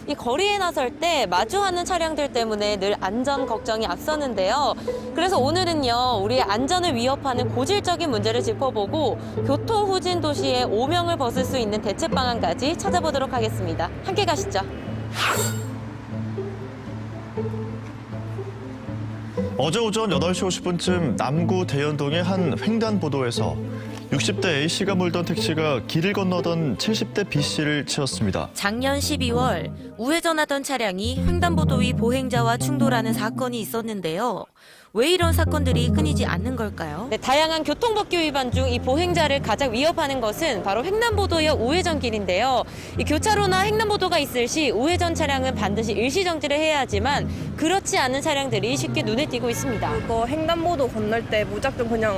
이 거리에 나설 때 마주하는 차량들 때문에 늘 안전 걱정이 앞서는데요. 그래서 오늘은요, 우리의 안전을 위협하는 고질적인 문제를 짚어보고 교통후진 도시의 오명을 벗을 수 있는 대책 방안까지 찾아보도록 하겠습니다. 함께 가시죠. 어제 오전 8시 50분쯤 남구 대연동의 한 횡단보도에서 60대 A씨가 몰던 택시가 길을 건너던 70대 B씨를 치었습니다. 작년 12월 우회전하던 차량이 횡단보도 위 보행자와 충돌하는 사건이 있었는데요. 왜 이런 사건들이 끊이지 않는 걸까요? 네, 다양한 교통법규 위반 중 이 보행자를 가장 위협하는 것은 바로 횡단보도역 우회전길인데요. 이 교차로나 횡단보도가 있을 시 우회전 차량은 반드시 일시 정지를 해야 하지만 그렇지 않은 차량들이 쉽게 눈에 띄고 있습니다. 그거 횡단보도 건널 때 무작정 그냥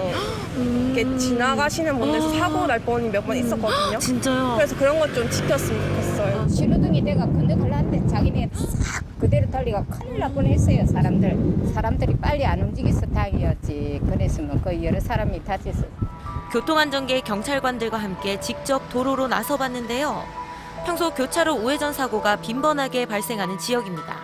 이렇게 지나가시는 분들에서 사고 날 뻔이 몇 번 있었거든요. 진짜요? 그래서 그런 것 좀 지켰으면 좋겠어요. 신호등이 내가 건너가려는데 자기네 싹 그대로 달리가 큰일 날 뻔했어요. 사람들이 빨리 안 움직여서 다행이었지. 그랬으면 거의 여러 사람이 다쳤어. 교통안전계 경찰관들과 함께 직접 도로로 나서봤는데요. 평소 교차로 우회전 사고가 빈번하게 발생하는 지역입니다.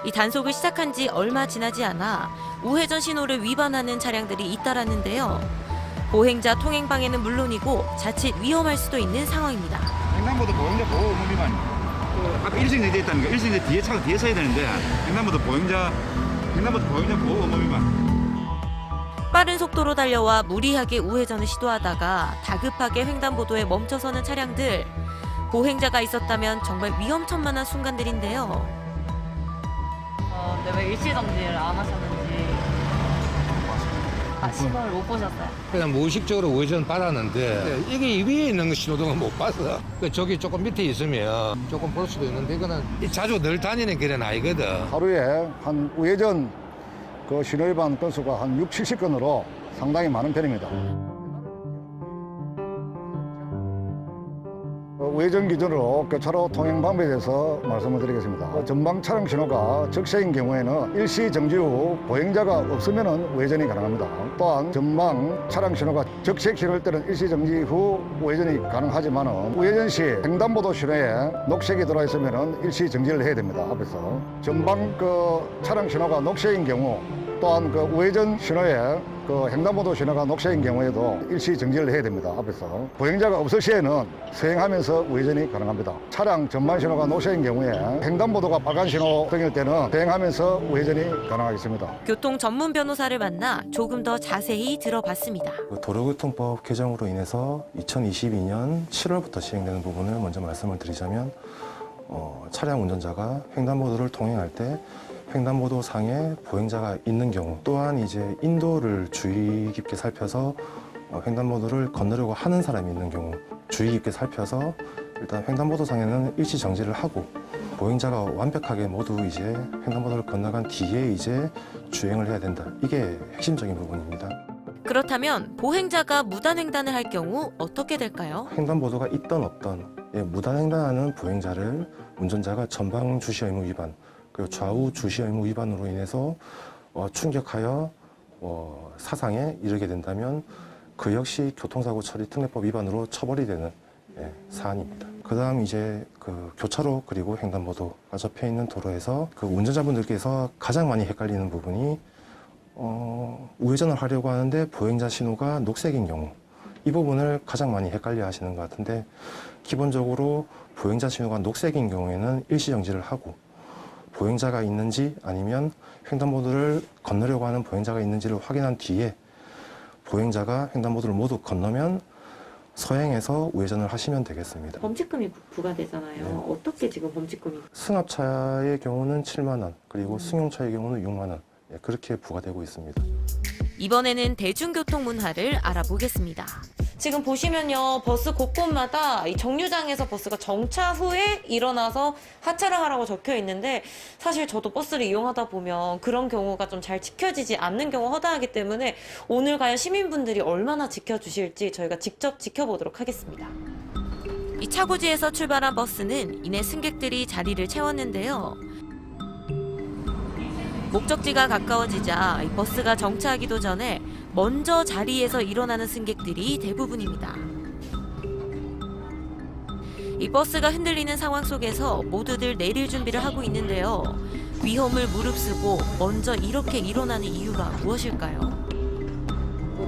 이 단속을 시작한 지 얼마 지나지 않아 우회전 신호를 위반하는 차량들이 잇따랐는데요. 보행자 통행 방해는 물론이고 자칫 위험할 수도 있는 상황입니다. 횡단보도 보행자 보호 의무 위반. 아까 일시정지 있다는 거, 일시정지 뒤에 차가 뒤에 서야 되는데 횡단보도 보행자 보호 의무 위반. 빠른 속도로 달려와 무리하게 우회전을 시도하다가 다급하게 횡단보도에 멈춰서는 차량들. 보행자가 있었다면 정말 위험천만한 순간들인데요. 네, 왜 일시정지를 안 하셨는지 신호를 못 보셨어요? 그냥 무의식적으로 우회전 받았는데 이게 위에 있는 신호등은 못 봤어. 저기 조금 밑에 있으면 조금 볼 수도 있는데 이거는 자주 늘 다니는 길은 아니거든. 하루에 한 우회전 그 신호위반 건수가 한 6, 70건으로 상당히 많은 편입니다. 우회전 기준으로 교차로 통행 방법에 대해서 말씀을 드리겠습니다. 전방 차량 신호가 적시인 경우에는 일시 정지 후 보행자가 없으면 우회전이 가능합니다. 또한 전방 차량 신호가 적색 신호일 때는 일시 정지 후 우회전이 가능하지만 우회전 시 횡단보도 신호에 녹색이 들어와 있으면 일시 정지를 해야 됩니다. 앞에서 전방 차량 신호가 녹색인 경우 또한 우회전 신호에 횡단보도 신호가 녹색인 경우에도 일시 정지를 해야 됩니다. 앞에서 보행자가 없을 시에는 서행하면서 우회전이 가능합니다. 차량 전방 신호가 녹색인 경우에 횡단보도가 빨간 신호 등일 때는 서행하면서 우회전이 가능하겠습니다. 교통 전문 변호사를 만나 조금 더 자세히 들어봤습니다. 도로교통법 개정으로 인해서 2022년 7월부터 시행되는 부분을 먼저 말씀을 드리자면 차량 운전자가 횡단보도를 통행할 때 횡단보도 상에 보행자가 있는 경우 또한 이제 인도를 주의 깊게 살펴서 횡단보도를 건너려고 하는 사람이 있는 경우 주의 깊게 살펴서 일단 횡단보도 상에는 일시 정지를 하고 보행자가 완벽하게 모두 이제 횡단보도를 건너간 뒤에 이제 주행을 해야 된다. 이게 핵심적인 부분입니다. 그렇다면 보행자가 무단횡단을 할 경우 어떻게 될까요? 횡단보도가 있던 없던 무단횡단하는 보행자를 운전자가 전방 주시 의무 위반 그리고 좌우 주시 의무 위반으로 인해서 충격하여 사상에 이르게 된다면 그 역시 교통사고 처리 특례법 위반으로 처벌이 되는 사안입니다. 그다음 이제 교차로 그리고 횡단보도가 접해 있는 도로에서 운전자분들께서 가장 많이 헷갈리는 부분이 우회전을 하려고 하는데 보행자 신호가 녹색인 경우 이 부분을 가장 많이 헷갈려 하시는 것 같은데 기본적으로 보행자 신호가 녹색인 경우에는 일시 정지를 하고 보행자가 있는지 아니면 횡단보도를 건너려고 하는 보행자가 있는지를 확인한 뒤에 보행자가 횡단보도를 모두 건너면 서행해서 우회전을 하시면 되겠습니다. 범칙금이 부과되잖아요. 네. 어떻게 지금 범칙금이? 승합차의 경우는 7만 원, 그리고 승용차의 경우는 6만 원 그렇게 부과되고 있습니다. 이번에는 대중교통 문화를 알아보겠습니다. 지금 보시면요, 버스 곳곳마다 이 정류장에서 버스가 정차 후에 일어나서 하차를 하라고 적혀 있는데 사실 저도 버스를 이용하다 보면 그런 경우가 좀 잘 지켜지지 않는 경우가 허다하기 때문에 오늘 과연 시민분들이 얼마나 지켜주실지 저희가 직접 지켜보도록 하겠습니다. 이 차고지에서 출발한 버스는 이내 승객들이 자리를 채웠는데요. 목적지가 가까워지자 이 버스가 정차하기도 전에 먼저 자리에서 일어나는 승객들이 대부분입니다. 이 버스가 흔들리는 상황 속에서 모두들 내릴 준비를 하고 있는데요. 위험을 무릅쓰고 먼저 이렇게 일어나는 이유가 무엇일까요?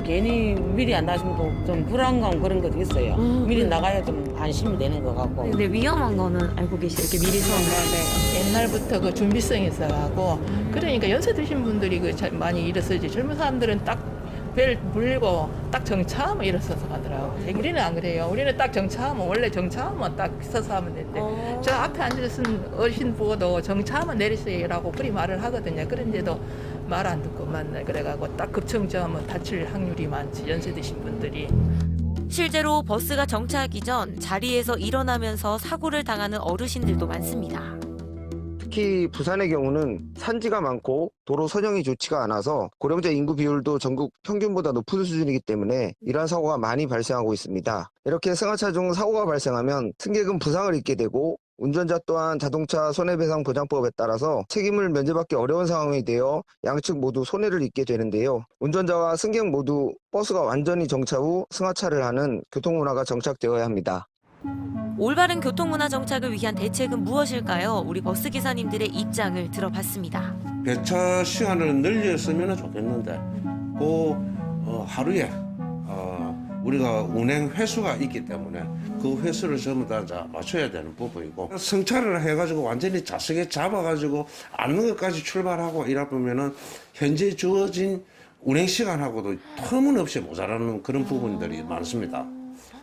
괜히 미리 안 나시면 좀 불안감 그런 것도 있어요. 미리 나가야 좀 안심이 되는 것 같고. 근데 위험한 거는 알고 계시죠? 이렇게 미리 서는. 옛날부터 그 준비성이 있어가고 그러니까 연세 드신 분들이 많이 일어서지 젊은 사람들은 딱 벨 물고 딱 정차하면 일어서서 가더라고. 우리는 안 그래요. 우리는 딱 정차하면 원래 정차하면 딱 서서 하면 되는데 저 앞에 앉아있는 어르신 보고도 정차하면 내리세요라고 그리 말을 하거든요. 그런데도 말 안 듣고만 그래가고 딱 급정차하면 다칠 확률이 많지 연세 드신 분들이. 실제로 버스가 정차하기 전 자리에서 일어나면서 사고를 당하는 어르신들도 많습니다. 특히 부산의 경우는 산지가 많고 도로 선형이 좋지가 않아서 고령자 인구 비율도 전국 평균보다 높은 수준이기 때문에 이러한 사고가 많이 발생하고 있습니다. 이렇게 승하차 중 사고가 발생하면 승객은 부상을 입게 되고 운전자 또한 자동차 손해배상보장법에 따라서 책임을 면제받기 어려운 상황이 되어 양측 모두 손해를 입게 되는데요. 운전자와 승객 모두 버스가 완전히 정차 후 승하차를 하는 교통문화가 정착되어야 합니다. 올바른 교통문화 정착을 위한 대책은 무엇일까요? 우리 버스 기사님들의 입장을 들어봤습니다. 배차 시간을 늘렸으면 좋겠는데 하루에 우리가 운행 횟수가 있기 때문에 그 횟수를 전부 다 맞춰야 되는 부분이고 승차를 해가지고 완전히 좌석에 잡아가지고 앉는 것까지 출발하고 이라 보면은 현재 주어진 운행 시간하고도 터무니없이 모자라는 그런 부분들이 많습니다.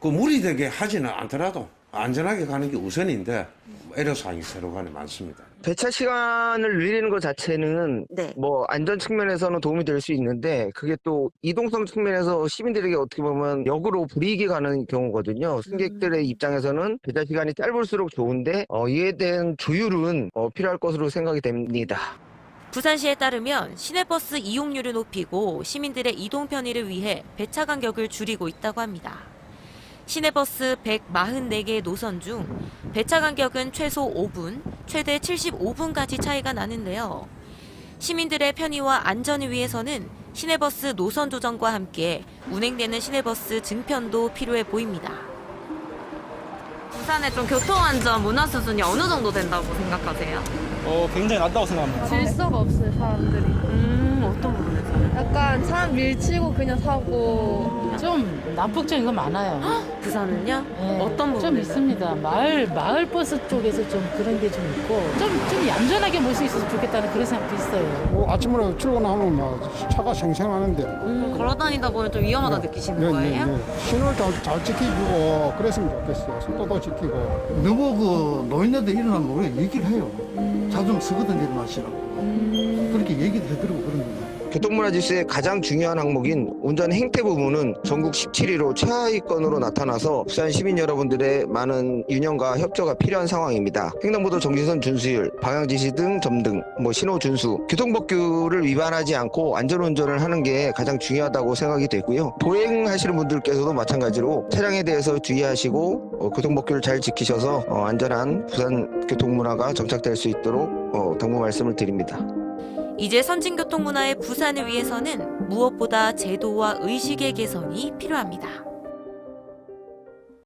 그 무리되게 하지는 않더라도 안전하게 가는 게 우선인데 애로사항이 서로 간에 많습니다. 배차 시간을 늘리는 것 자체는 뭐 안전 측면에서는 도움이 될 수 있는데 그게 또 이동성 측면에서 시민들에게 어떻게 보면 역으로 불이익이 가는 경우거든요. 승객들의 입장에서는 배차 시간이 짧을수록 좋은데 이에 대한 조율은 필요할 것으로 생각이 됩니다. 부산시에 따르면 시내버스 이용률을 높이고 시민들의 이동 편의를 위해 배차 간격을 줄이고 있다고 합니다. 시내버스 144개의 노선 중 배차 간격은 최소 5분, 최대 75분까지 차이가 나는데요. 시민들의 편의와 안전을 위해서는 시내버스 노선 조정과 함께 운행되는 시내버스 증편도 필요해 보입니다. 부산의 좀 교통안전 문화 수준이 어느 정도 된다고 생각하세요? 굉장히 낮다고 생각합니다. 질서가 없어요, 사람들이. 어떤 부분에서요? 약간 사람 밀치고 그냥 사고. 좀 난폭적인 거 많아요. 부산은요? 네, 어떤 부분에서요? 좀 있습니다. 마을 버스 쪽에서 좀 그런 게 좀 있고 좀 얌전하게 몰 수 있어서 좋겠다는 그런 생각도 있어요. 아침으로 출근하면 막 차가 생생하는데 걸어다니다 보면 좀 위험하다 느끼시는 거예요? 신호를 잘 지켜주고 그랬으면 좋겠어요. 속도도 지키고. 너무 그 노인네들 일어나면 우리가 얘기를 해요. 자좀 서거든 마시라고. 그렇게 얘기도 해드리고 그런 거예요. 교통문화 지수의 가장 중요한 항목인 운전 행태 부분은 전국 17위로 최하위권으로 나타나서 부산 시민 여러분들의 많은 유념과 협조가 필요한 상황입니다. 횡단보도 정지선 준수율, 방향지시 등 점등, 신호 준수, 교통법규를 위반하지 않고 안전운전을 하는 게 가장 중요하다고 생각이 되고요. 보행하시는 분들께서도 마찬가지로 차량에 대해서 주의하시고 교통법규를 잘 지키셔서 안전한 부산 교통문화가 정착될 수 있도록 당부 말씀을 드립니다. 이제 선진교통문화의 부산을 위해서는 무엇보다 제도와 의식의 개선이 필요합니다.